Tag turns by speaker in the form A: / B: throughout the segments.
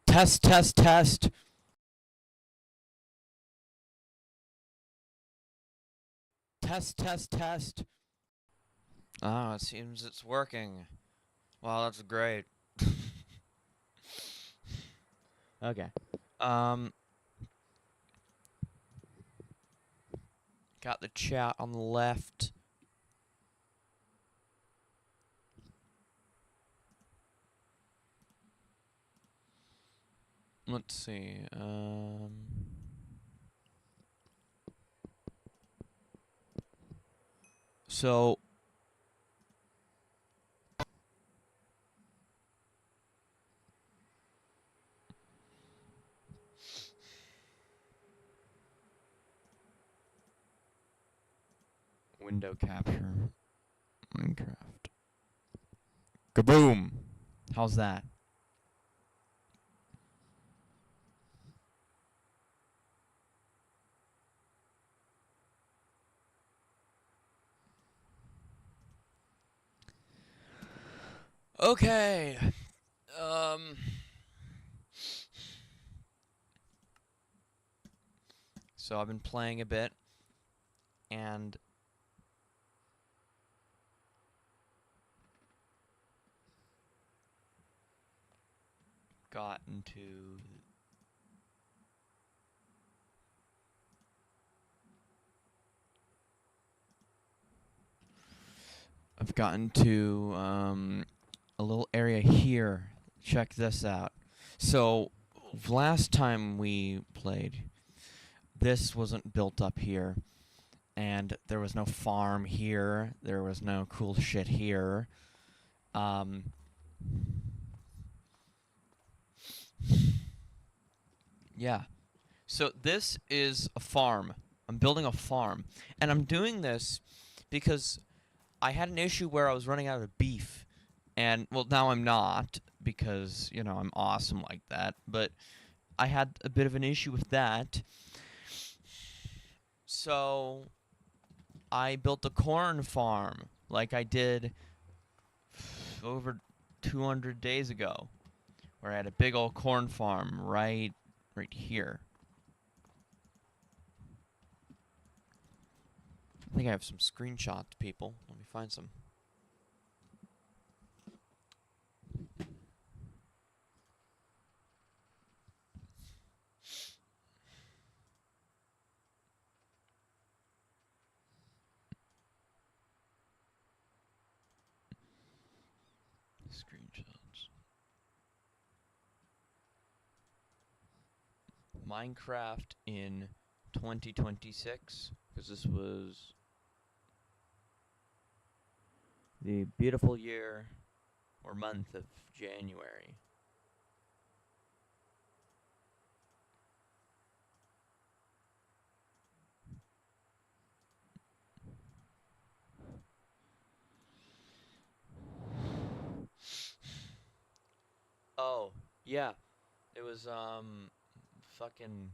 A: Test, test, test. Test, test, test. Ah, it seems it's working. Wow, that's great. Okay. Got the chat on the left. Let's see. So window capture Minecraft. Kaboom! How's that? Okay. So I've been playing a bit and gotten to a little area here. Check this out. So last time we played, this wasn't built up here, and there was no farm here. There was no cool shit here. Yeah. So this is a farm. I'm building a farm, and I'm doing this because I had an issue where I was running out of beef, and, well, now I'm not, because, you know, I'm awesome like that, but I had a bit of an issue with that, so I built a corn farm, like I did over 200 days ago, where I had a big old corn farm right here. I think I have some screenshots, people. Let me find some. Screenshots. MineCraft in 2026, because this was the beautiful year or month of January. Oh, yeah. It was, fucking...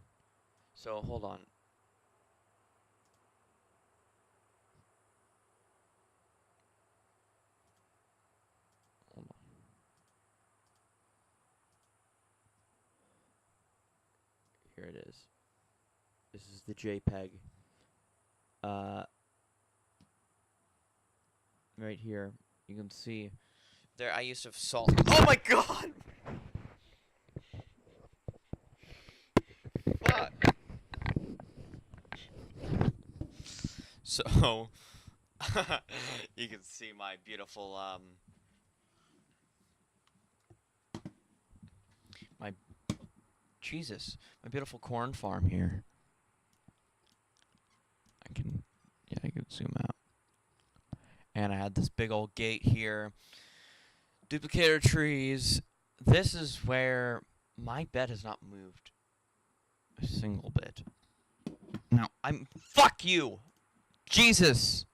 A: So, hold on. Hold on. Here it is. This is the JPEG. Right here. You can see. There, I used to have salt. Oh my god! Fuck! So, you can see my beautiful, Jesus, my beautiful corn farm here. I can zoom out. And I had this big old gate here. Duplicator trees. This is where my bed has not moved a single bit. Now, fuck you! Jesus!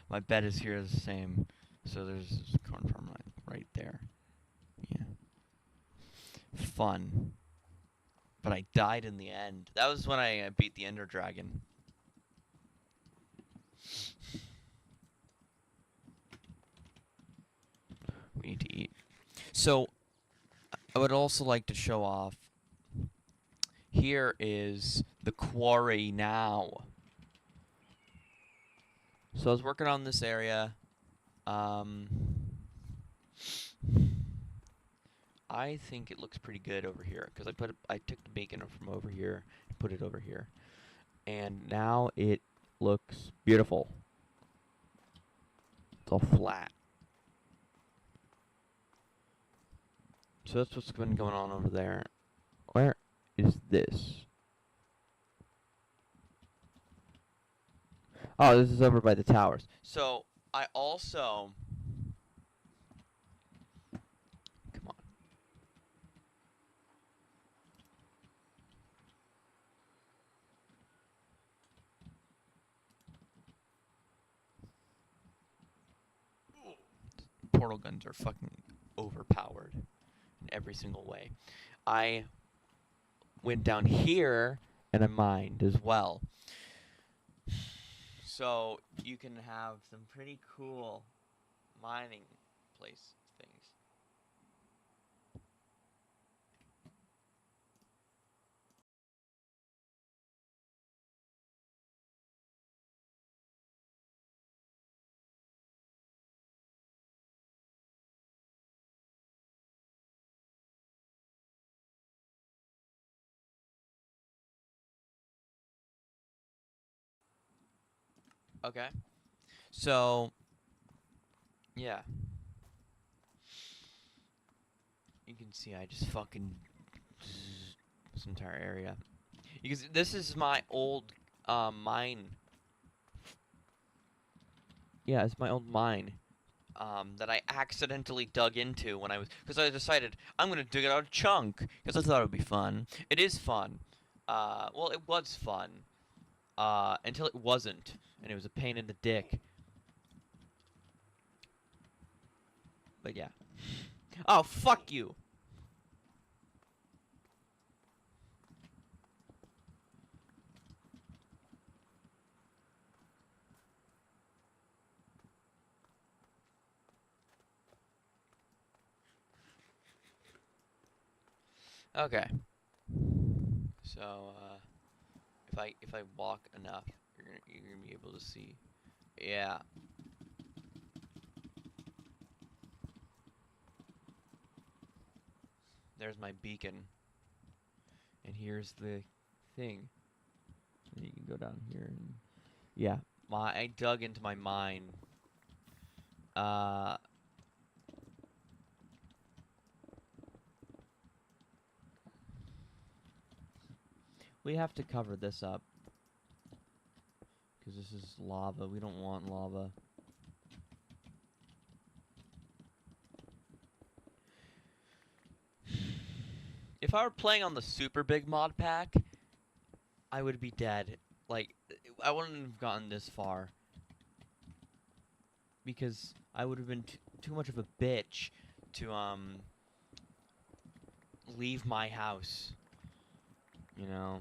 A: My bed is here the same. So there's this corn farm right there. Yeah. Fun. But I died in the end. That was when I beat the Ender Dragon. So I would also like to show off. Here is the quarry now. So I was working on this area. I think it looks pretty good over here because I took the bacon from over here and put it over here, and now it looks beautiful. It's all flat. So that's what's been going on over there. Where is this? Oh, this is over by the towers. So I also come on. Portal guns are fucking overpowered in every single way. I went down here and I mined as well. So you can have some pretty cool mining place things. Okay. So yeah. You can see I just fucking this entire area. Because this is my old mine. Yeah, it's my old mine. That I accidentally dug into when I was, because I decided I'm gonna dig it out a chunk because I thought it would be fun. It is fun. Well, it was fun. Until it wasn't, and it was a pain in the dick. But yeah. Oh, fuck you. Okay. So, if I walk enough, you're gonna be able to see. Yeah. There's my beacon. And here's the thing. And you can go down here and yeah. I dug into my mine. We have to cover this up. Because this is lava. We don't want lava. If I were playing on the super big mod pack, I would be dead. Like, I wouldn't have gotten this far. Because I would have been too much of a bitch to, leave my house. You know?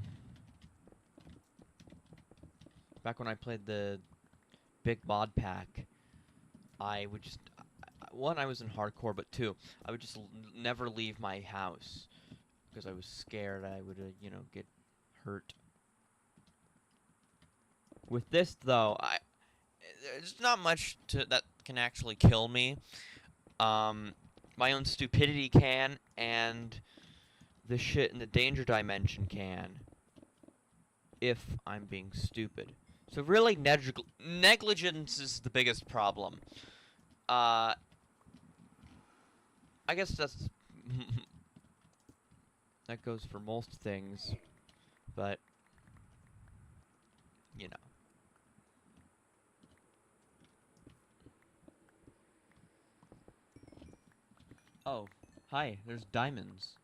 A: Back when I played the big mod pack, I would just... One, I was in hardcore, but two, I would just never leave my house. Because I was scared I would, you know, get hurt. With this, though, there's not much that can actually kill me. My own stupidity can, and the shit in the danger dimension can. If I'm being stupid. So really, negligence is the biggest problem. I guess that's... that goes for most things, but... You know. Oh, hi, there's diamonds.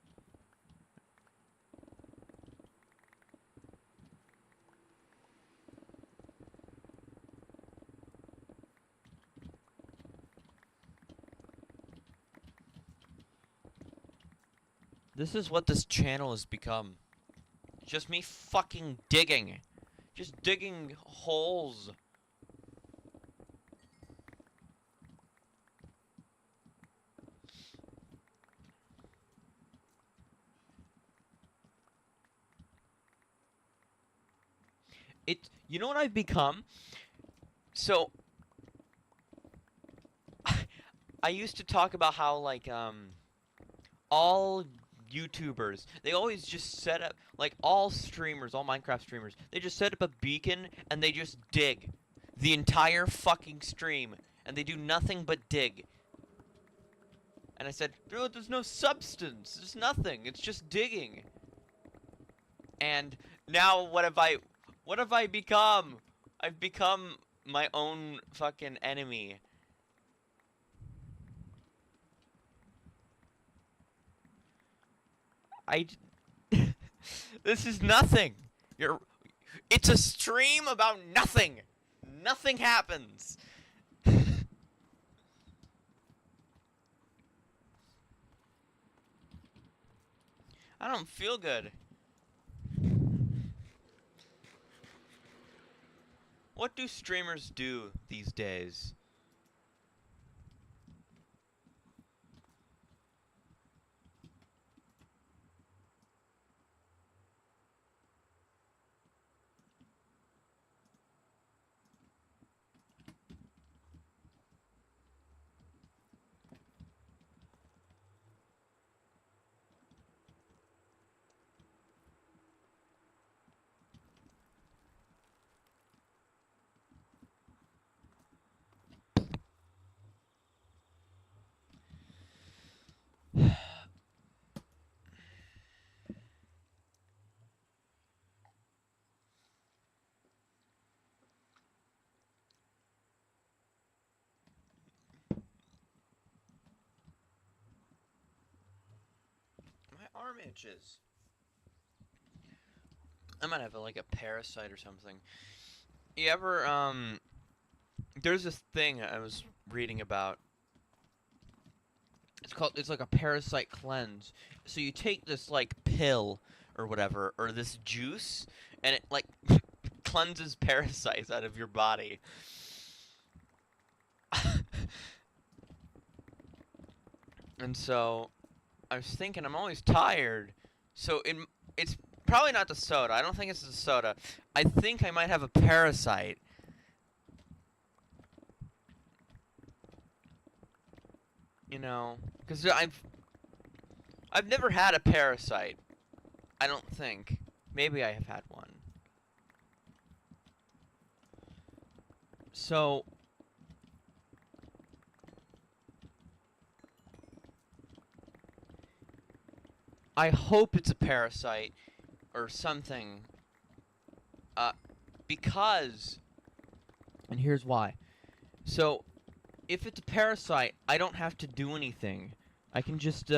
A: This is what this channel has become. Just me fucking digging. Just digging holes. You know what I've become? So I used to talk about how like all YouTubers, they always just set up, like all streamers, all Minecraft streamers, they just set up a beacon and they just dig the entire fucking stream and they do nothing but dig. And I said, bro, there's no substance. There's nothing. It's just digging. And now what have I become? I've become my own fucking enemy. This is nothing. It's a stream about nothing. Nothing happens. I don't feel good. What do streamers do these days? My arm itches. I might have like a parasite or something. You ever there's this thing I was reading about. It's like a parasite cleanse. So you take this like pill or whatever, or this juice, and it like cleanses parasites out of your body. And so I was thinking, I'm always tired, so it's probably not the soda. I don't think it's the soda. I think I might have a parasite. You know, because I've never had a parasite. I don't think. Maybe I have had one. So I hope it's a parasite or something. Because, and here's why. So, if it's a parasite, I don't have to do anything. I can just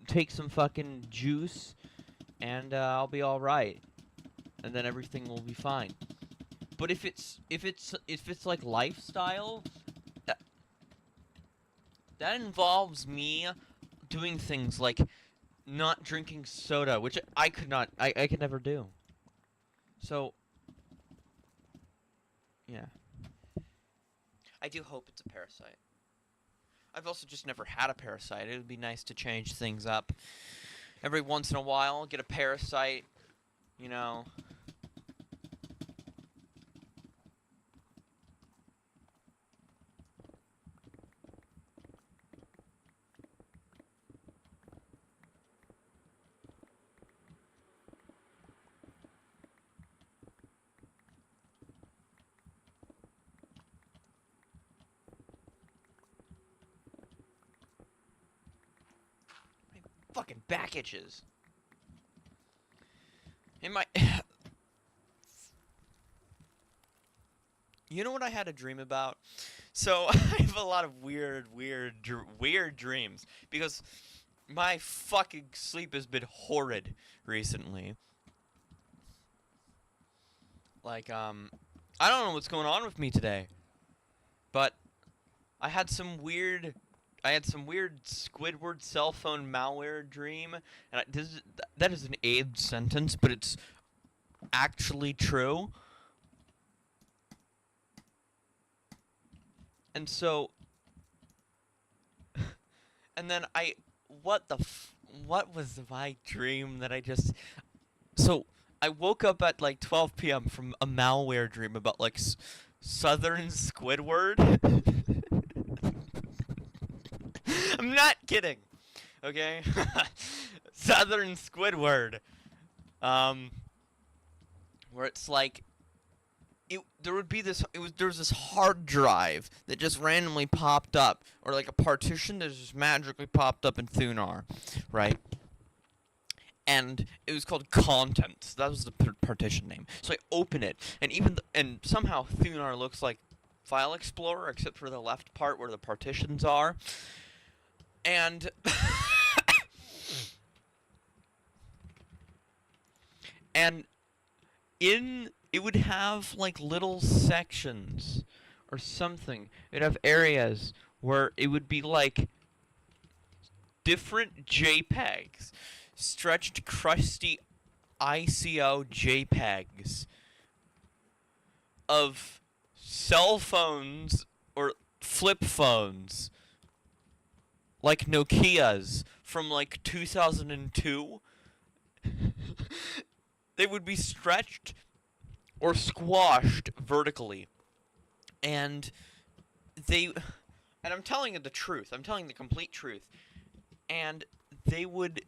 A: take some fucking juice, and I'll be all right, and then everything will be fine. But if it's like lifestyle, that involves me doing things like not drinking soda, which I could never do. So, yeah. I do hope it's a parasite. I've also just never had a parasite. It would be nice to change things up. Every once in a while, get a parasite, you know. Fucking back itches. In my... You know what I had a dream about? So, I have a lot of weird dreams. Because my fucking sleep has been horrid recently. Like, I don't know what's going on with me today. But I had some weird Squidward cell phone malware dream, and that is an AIDS sentence, but it's actually true. And so, and then what was my dream that I just? So I woke up at like 12 p.m. from a malware dream about like Southern Squidward. I'm not kidding. Okay? Southern Squidward. Where it's like there was this hard drive that just randomly popped up, or like a partition that just magically popped up in Thunar, right? And it was called contents. That was the partition name. So I open it, and and somehow Thunar looks like File Explorer, except for the left part where the partitions are. And and it would have like little sections or something. It'd have areas where it would be like different JPEGs, stretched, crusty ICO JPEGs of cell phones or flip phones, like Nokia's from like 2002. They would be stretched or squashed vertically. And I'm telling you the truth. I'm telling the complete truth. And they would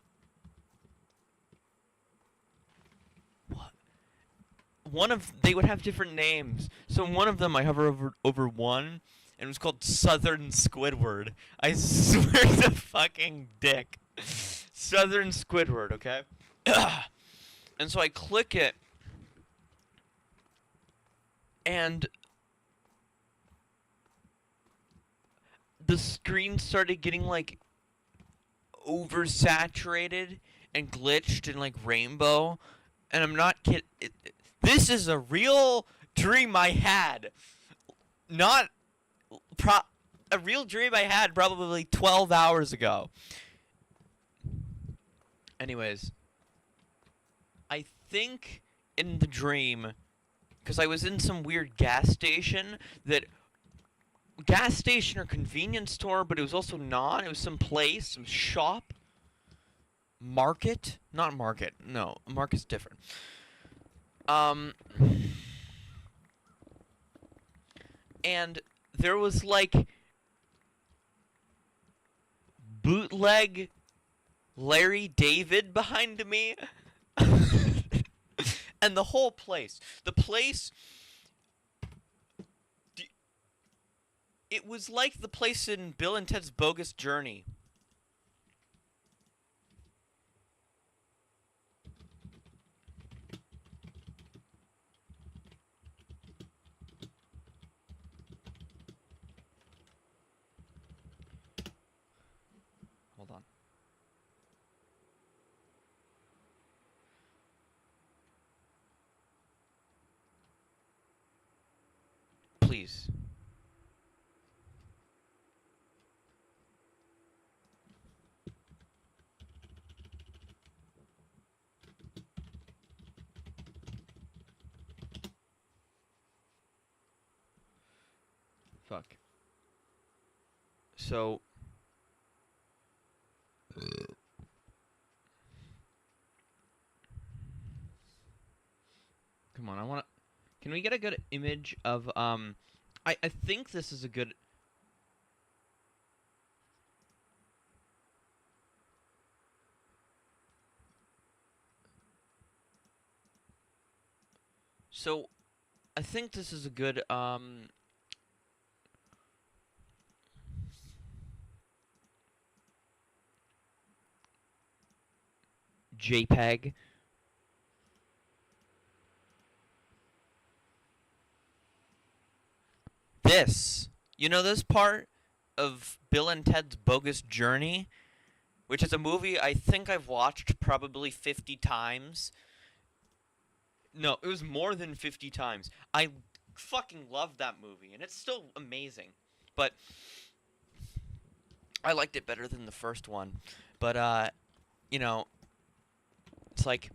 A: they would have different names. So one of them I hover over one, and it was called Southern Squidward. I swear to fucking dick. Southern Squidward, okay? And so I click it, and the screen started getting like oversaturated and glitched and like rainbow. And I'm not kidding. This is a real dream I had. Not a real dream I had probably 12 hours ago. Anyways, I think in the dream, because I was in some weird gas station or convenience store, but it was also not. It was some place, some shop, market, not market. No, market's different. And there was like bootleg Larry David behind me. And the whole place. The place... It was like the place in Bill and Ted's Bogus Journey. Hold on. Please. Fuck. So... Come on, I wanna... Can we get a good image of, I think this is a good... So, I think this is a good, JPEG. This. You know this part of Bill and Ted's Bogus Journey? Which is a movie I think I've watched probably 50 times. No, it was more than 50 times. I fucking loved that movie, and it's still amazing. But I liked it better than the first one. But, you know, it's like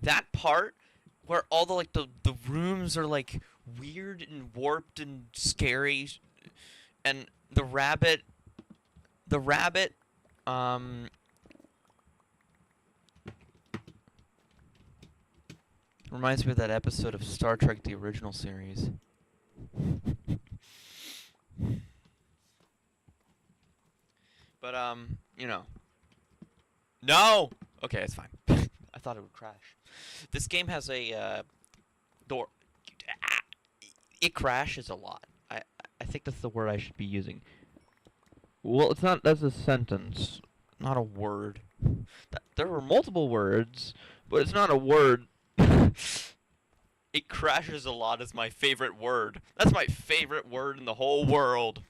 A: that part where all the, like, the rooms are, like, weird and warped and scary, and the rabbit, Reminds me of that episode of Star Trek, the original series. But, you know. No! Okay, it's fine. I thought it would crash. This game has a, door. It crashes a lot. I think that's the word I should be using. Well, it's not. That's a sentence, not a word. There were multiple words, but it's not a word. It crashes a lot is my favorite word. That's my favorite word in the whole world.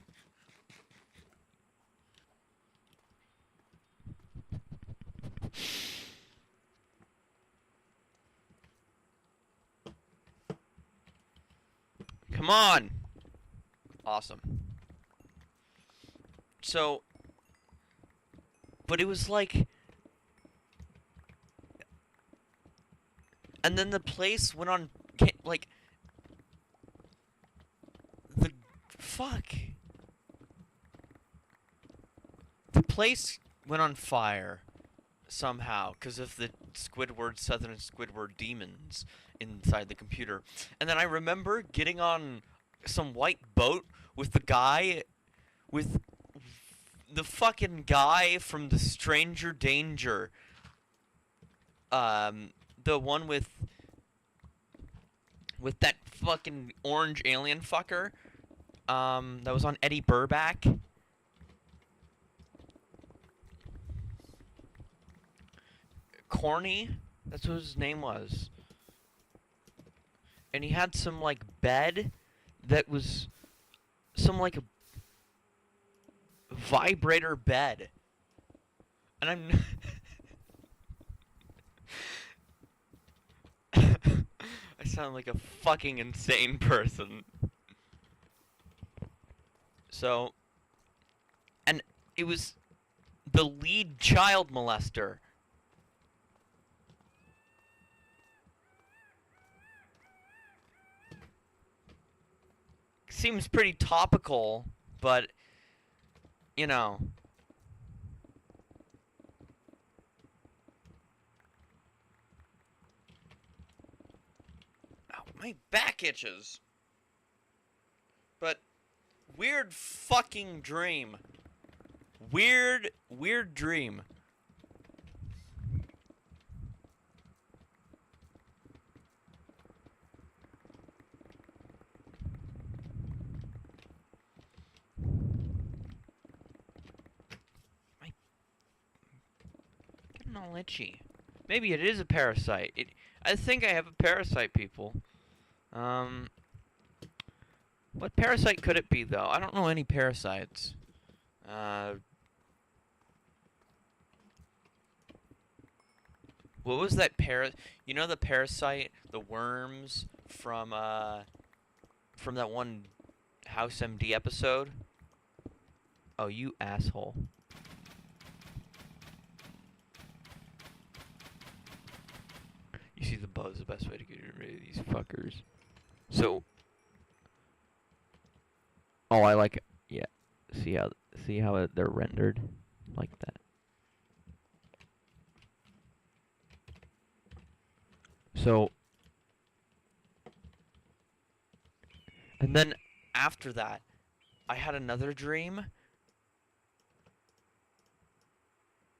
A: Come on! Awesome. So, but it was like, and then the place went on, like, the, fuck. The place went on fire, somehow, because of the Southern Squidward demons inside the computer. And then I remember getting on some white boat with the guy, with the fucking guy from the Stranger Danger. The one with that fucking orange alien fucker. That was on Eddie Burback. Corny, that's what his name was. And he had some, like, bed that was some, like, a vibrator bed. And I'm... I sound like a fucking insane person. So... And it was the lead child molester. Seems pretty topical, but, you know. Ow, my back itches. But, weird fucking dream. Weird dream. All itchy. Maybe it is a parasite. I think I have a parasite, people. What parasite could it be, though? I don't know any parasites. What was that You know the parasite, the worms from that one House MD episode? Oh, you asshole. You see the buzz, the best way to get rid of these fuckers. So, oh, I like it. Yeah. See how they're rendered like that. So, and then after that, I had another dream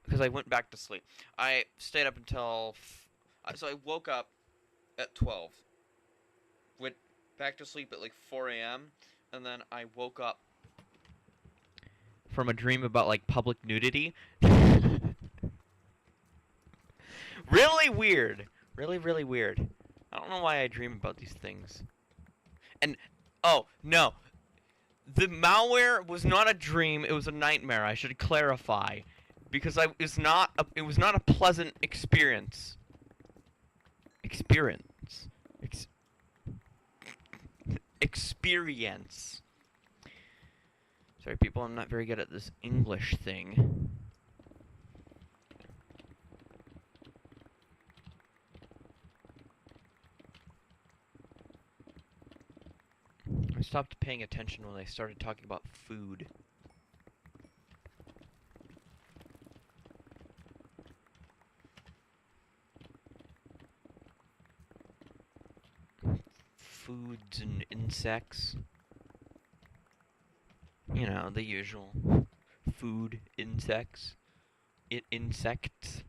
A: because I went back to sleep. I stayed up until so I woke up at 12. Went back to sleep at like 4 a.m. and then I woke up from a dream about like public nudity. Really weird. Really, really weird. I don't know why I dream about these things. And oh, no. The malware was not a dream, it was a nightmare. I should clarify because it was not a pleasant experience. Experience. Sorry, people, I'm not very good at this English thing. I stopped paying attention when they started talking about food. foods and insects. You know, the usual. Food, insects. Insects.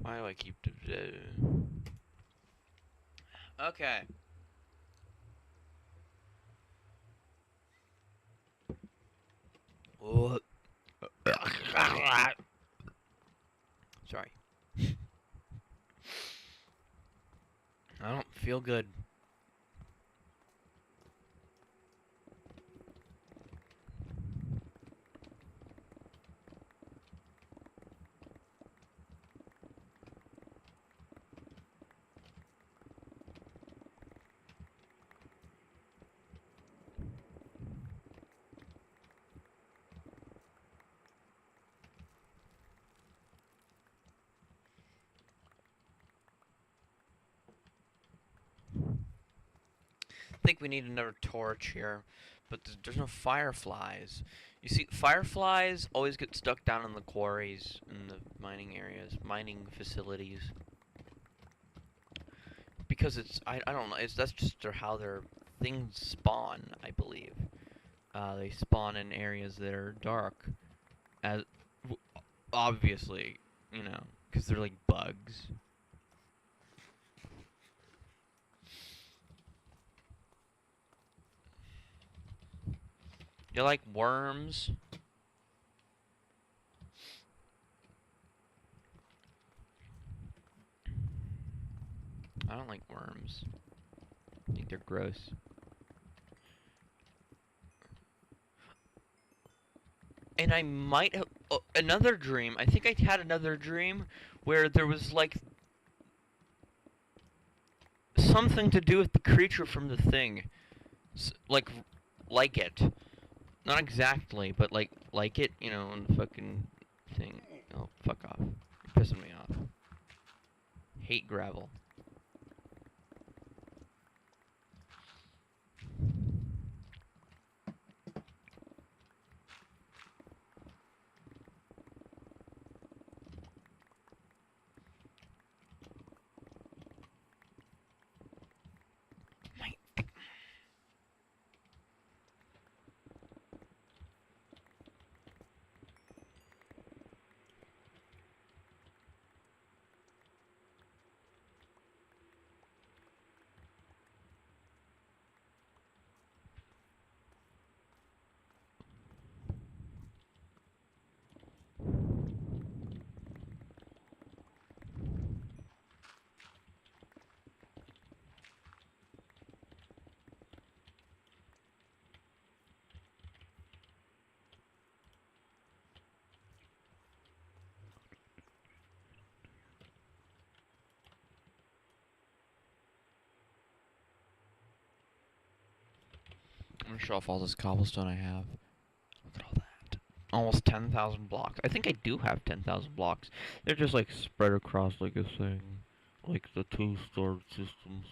A: Why do I keep... Okay. Sorry. I don't feel good. I think we need another torch here, but there's no fireflies. You see, fireflies always get stuck down in the quarries, in the mining areas, mining facilities. Because it's, I don't know, that's just how their things spawn, I believe. They spawn in areas that are dark, as, obviously, you know, because they're like bugs. You like worms? I don't like worms. I think they're gross. And I might have... another dream. I think I had another dream where there was, like... something to do with the creature from the thing. Like it. Not exactly, but like it, you know, on the fucking thing. Oh, fuck off. You're pissing me off. Hate gravel. I'm gonna show off all this cobblestone I have. Look at all that. Almost 10,000 blocks. I think I do have 10,000 blocks. They're just like spread across like a thing. Like the two storage systems.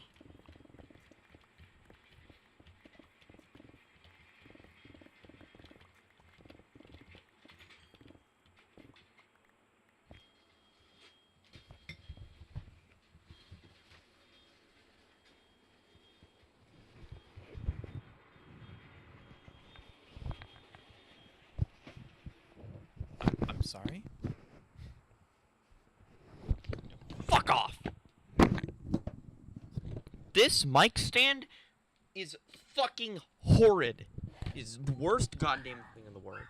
A: I'm sorry? Fuck off! This mic stand is fucking horrid. It's the worst goddamn thing in the world.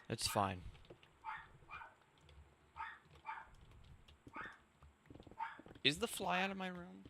A: It's fine. Is the fly out of my room?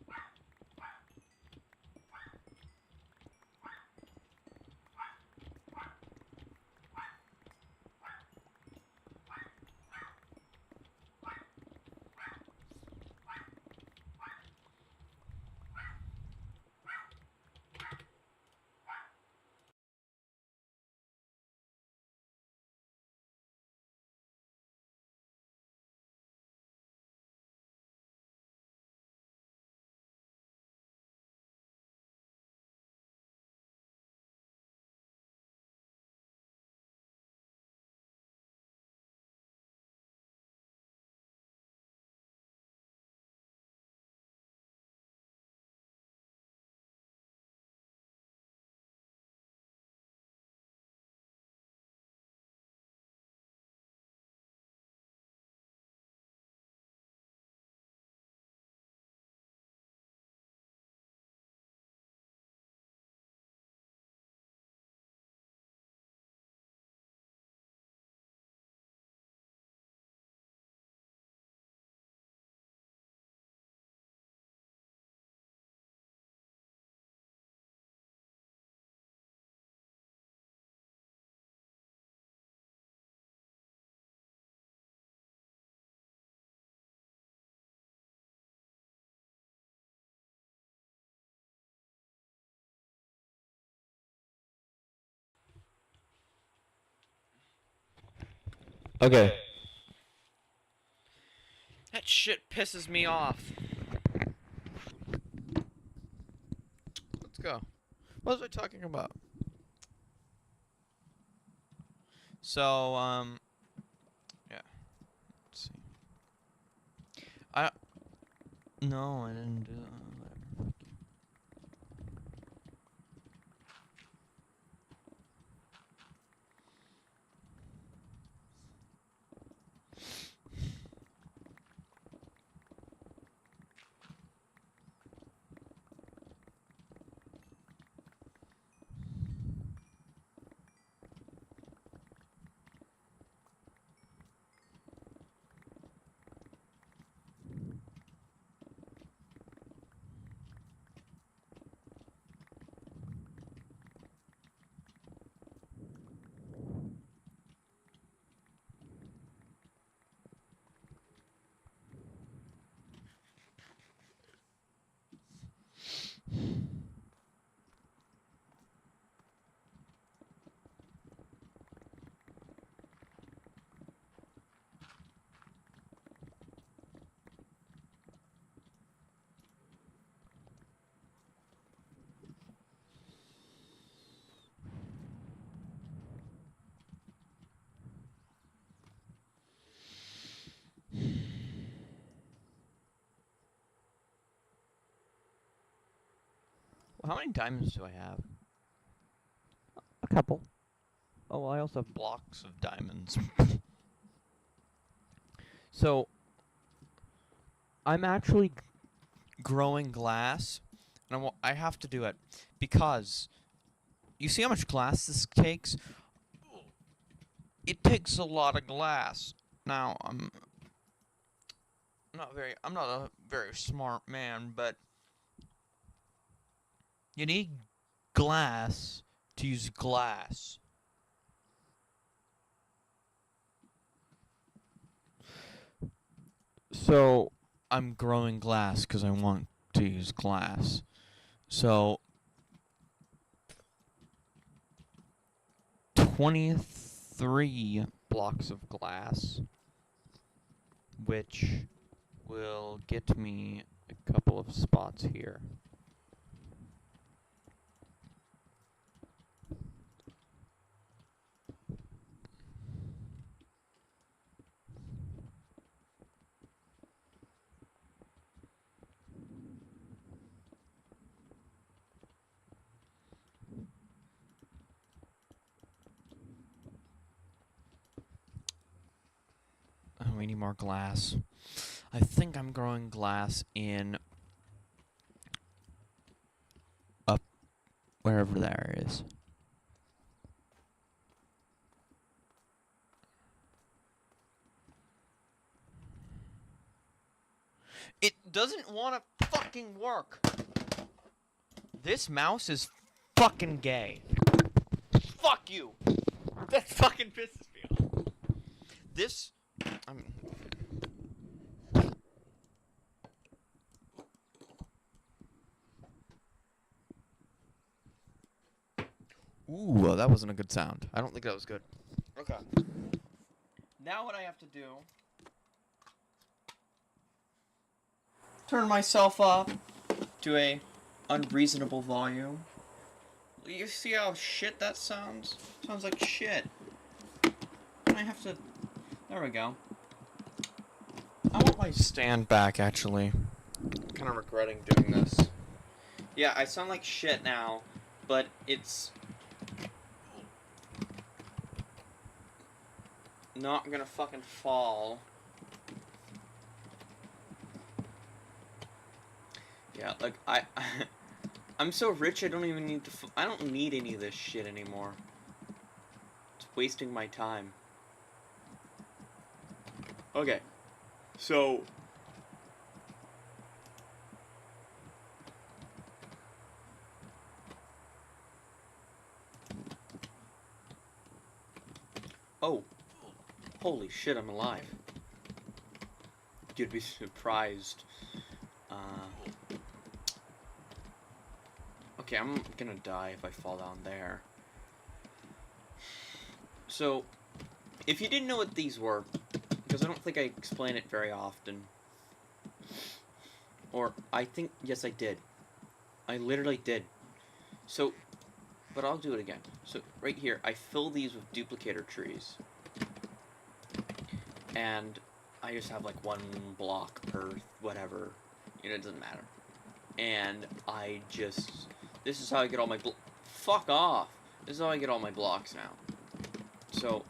A: Okay. That shit pisses me off. Let's go. What was I talking about? So, yeah. Let's see. No, I didn't do whatever. Well, how many diamonds do I have? A couple. Oh, well, I also have blocks of diamonds. So, I'm actually growing glass, and I have to do it because you see how much glass this takes? It takes a lot of glass. Now, I'm not a very smart man, but you need glass to use glass. So, I'm growing glass because I want to use glass. So, 23 blocks of glass, which will get me a couple of spots here. We need more glass. I think I'm growing glass in up wherever there is. It doesn't want to fucking work. This mouse is fucking gay. Fuck you. That fucking pisses me off. This, ooh, that wasn't a good sound. I don't think that was good. Okay. Now what I have to do... turn myself up to a unreasonable volume. You see how shit that sounds? Sounds like shit. I have to... there we go. I want my stand back, actually. I'm kind of regretting doing this. Yeah, I sound like shit now, but it's... not gonna fucking fall. Yeah, like, I'm so rich I don't even need to... I don't need any of this shit anymore. It's wasting my time. Okay. So... oh. Holy shit, I'm alive. You'd be surprised. Okay, I'm gonna die if I fall down there. So, if you didn't know what these were, because I don't think I explain it very often, or I think, yes I did. I literally did. So, but I'll do it again. So, right here, I fill these with duplicator trees. And I just have like one block per whatever. You know, it doesn't matter. And I just... This is how I get all my fuck off! This is how I get all my blocks now. So...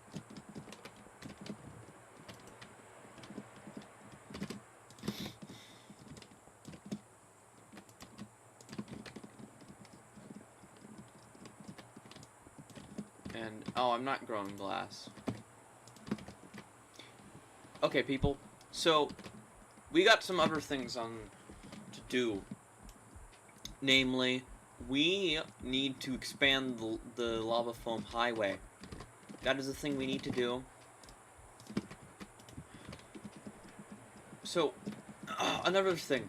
A: And... Oh, I'm not growing glass. Okay, people. So, we got some other things to do. Namely, we need to expand the lava foam highway. That is the thing we need to do. So, another thing.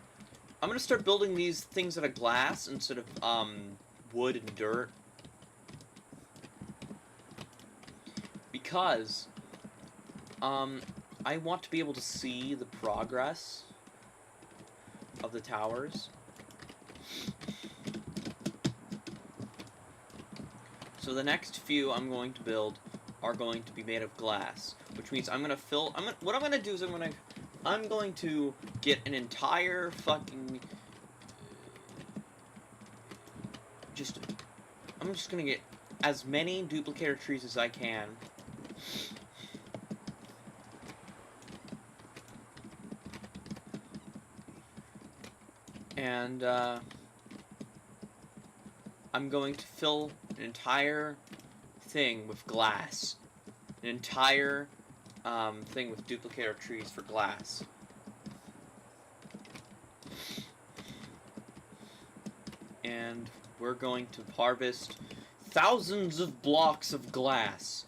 A: I'm gonna start building these things out of glass instead of, wood and dirt. Because, I want to be able to see the progress of the towers. So the next few I'm going to build are going to be made of glass, which means I'm gonna fill. What I'm gonna do is I'm going to get an entire fucking. I'm just gonna get as many duplicator trees as I can. And, I'm going to fill an entire thing with glass. An entire, thing with duplicator trees for glass. And we're going to harvest thousands of blocks of glass.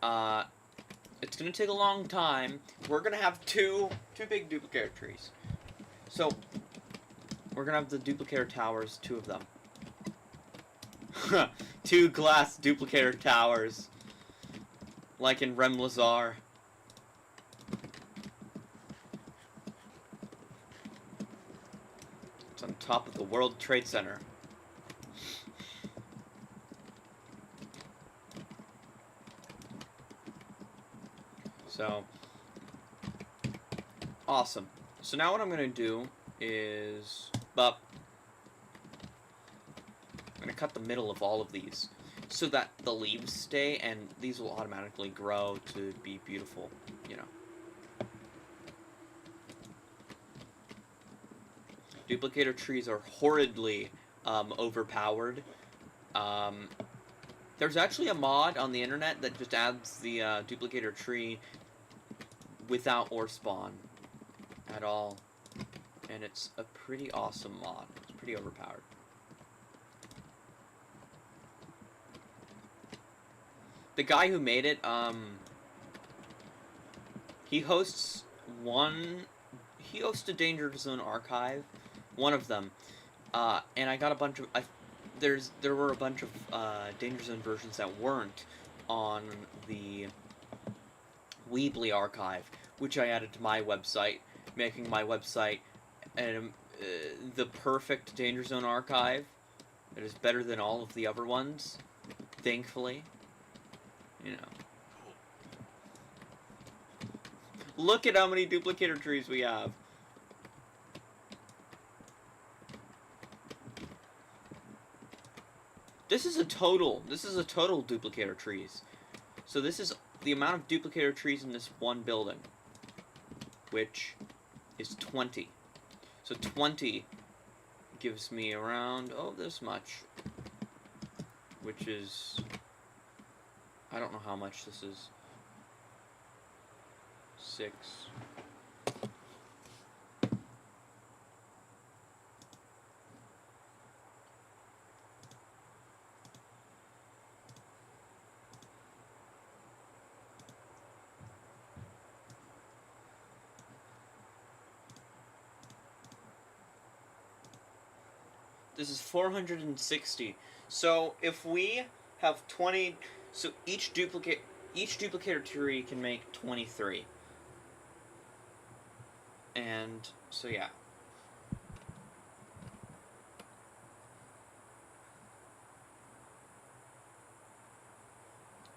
A: It's gonna take a long time. We're gonna have two big duplicator trees. So, we're gonna have the duplicator towers, 2 of them. 2 glass duplicator towers. Like in Rem Lazar. It's on top of the World Trade Center. So, awesome. So now what I'm gonna do is, I'm gonna cut the middle of all of these so that the leaves stay and these will automatically grow to be beautiful, you know. Duplicator trees are horridly overpowered. There's actually a mod on the internet that just adds the duplicator tree without OreSpawn at all. And it's a pretty awesome mod. It's pretty overpowered. The guy who made it, he hosts a Danger Zone archive, one of them, and I got a bunch of, there were a bunch of, Danger Zone versions that weren't on the Weebly archive, which I added to my website, making my website the perfect Danger Zone archive. It is better than all of the other ones, thankfully. You know. Look at how many duplicator trees we have. This is a total duplicator trees. So this is the amount of duplicator trees in this one building, which is 20. So 20 gives me around, this much, which is, I don't know how much this is, 6. This is 460. So if we have 20, so each duplicate, each duplicator tree can make 23. And so yeah.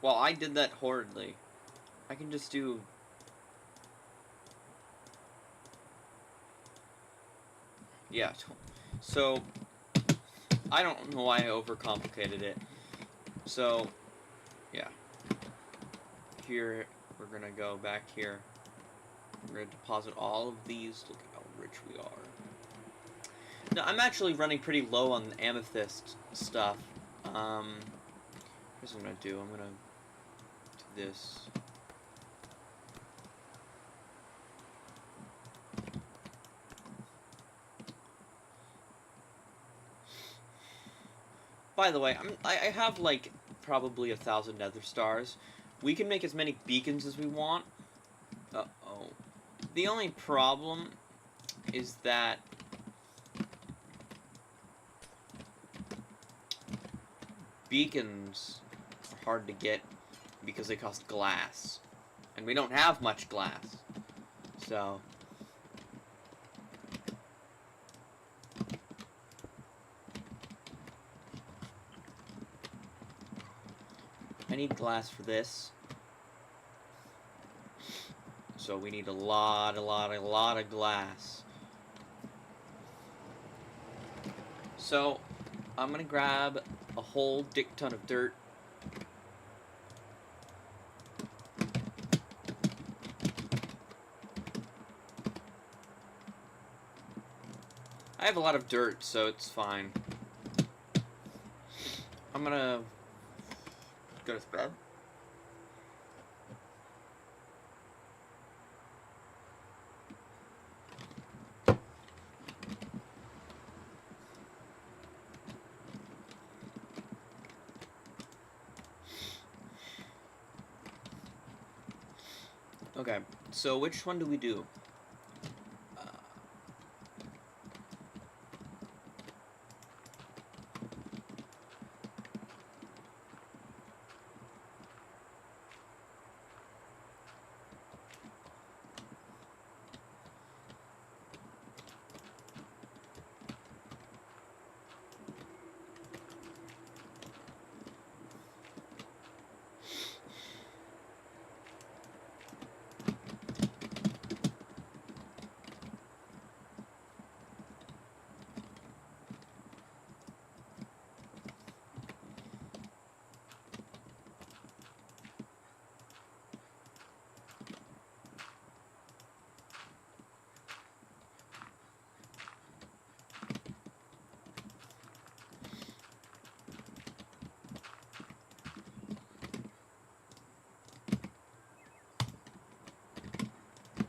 A: Well, I did that horridly. I can just do... Yeah, so... I don't know why I overcomplicated it. So, yeah. Here, we're gonna go back here. We're gonna deposit all of these. Look at how rich we are. Now, I'm actually running pretty low on the amethyst stuff. Here's what I'm gonna do. I'm gonna do this. By the way, I have like probably 1,000 nether stars. We can make as many beacons as we want. Uh-oh. The only problem is that beacons are hard to get because they cost glass. And we don't have much glass. So... I need glass for this. So we need a lot of glass. So, I'm gonna grab a whole dick ton of dirt. I have a lot of dirt, so it's fine. I'm gonna go to bed. Okay, so which one do we do?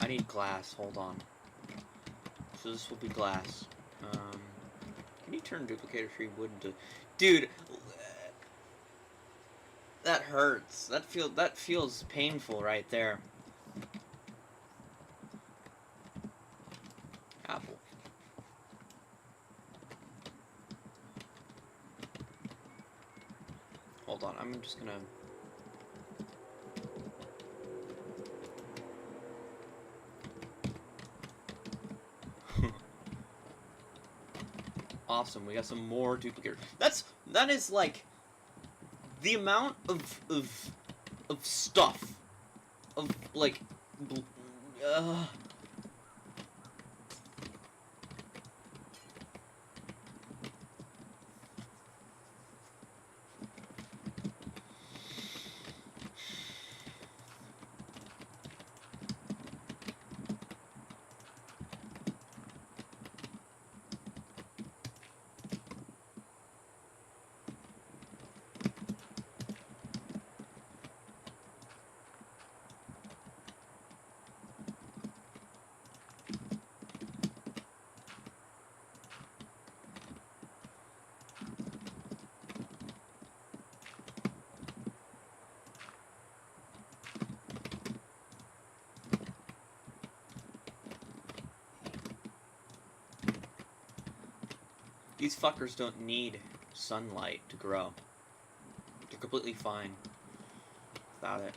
A: I need glass, hold on. So this will be glass. Can you turn duplicator tree wood into... Dude! That hurts. That feels painful right there. Apple. Hold on, I'm just gonna... Awesome, we got some more duplicators. That is like the amount of stuff of like these fuckers don't need sunlight to grow. They're completely fine without it.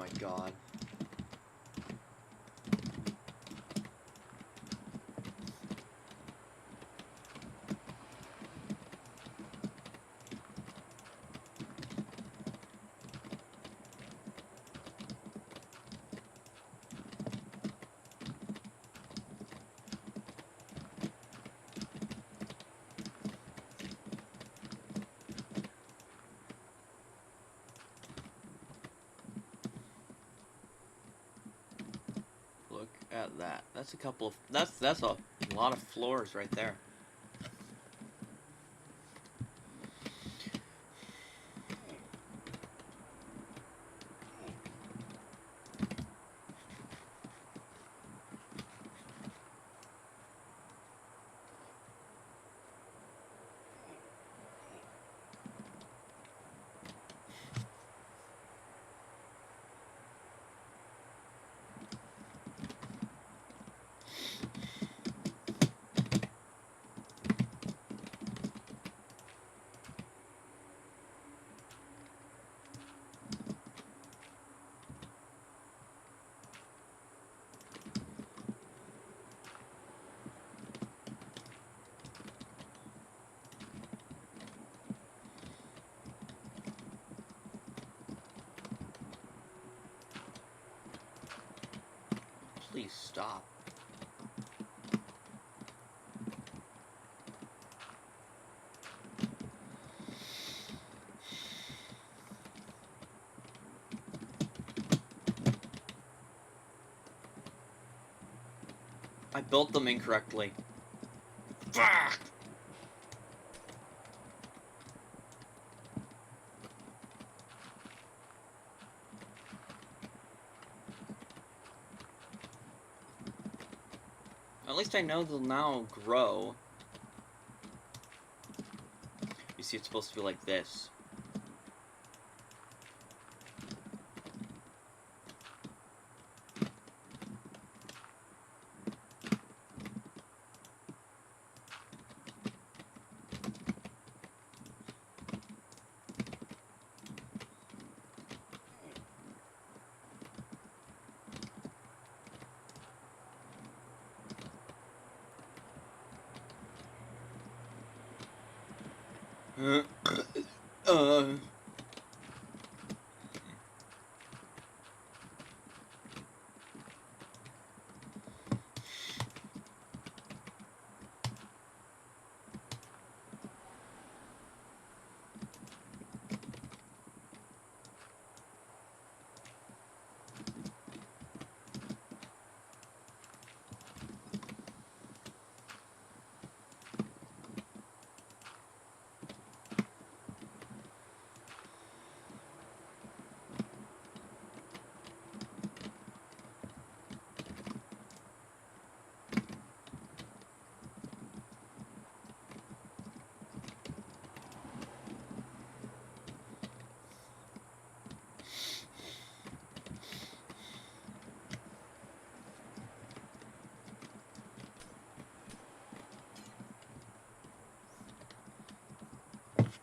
A: my god. Look at that. That's a couple of... That's a lot of floors right there. Please stop. I built them incorrectly. Fuck! At least I know they'll now grow. You see, it's supposed to be like this.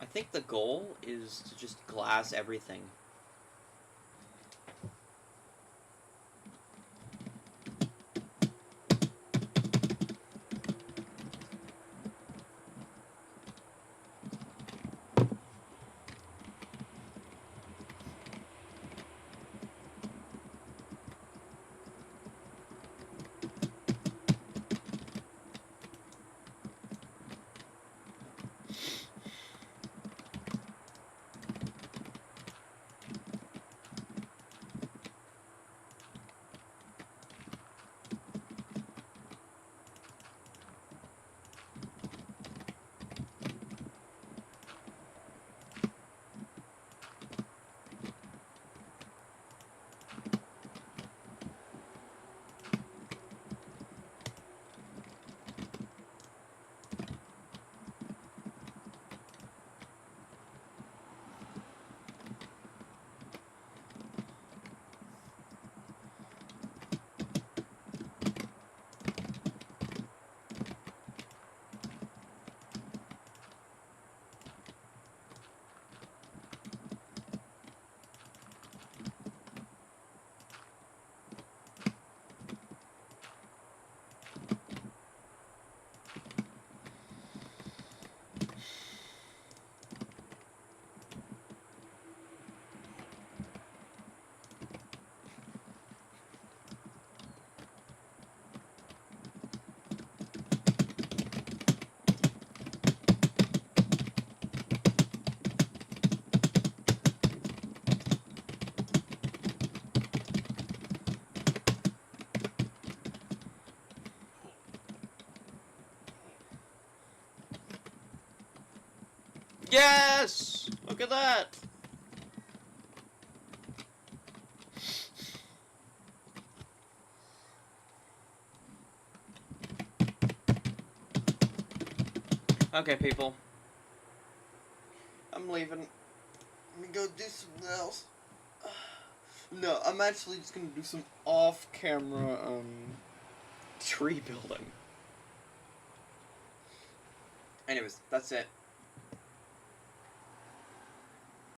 A: I think the goal is to just glass everything. Yes! Look at that! Okay, people. I'm leaving. Let me go do something else. No, I'm actually just gonna do some off-camera, tree building. Anyways, that's it.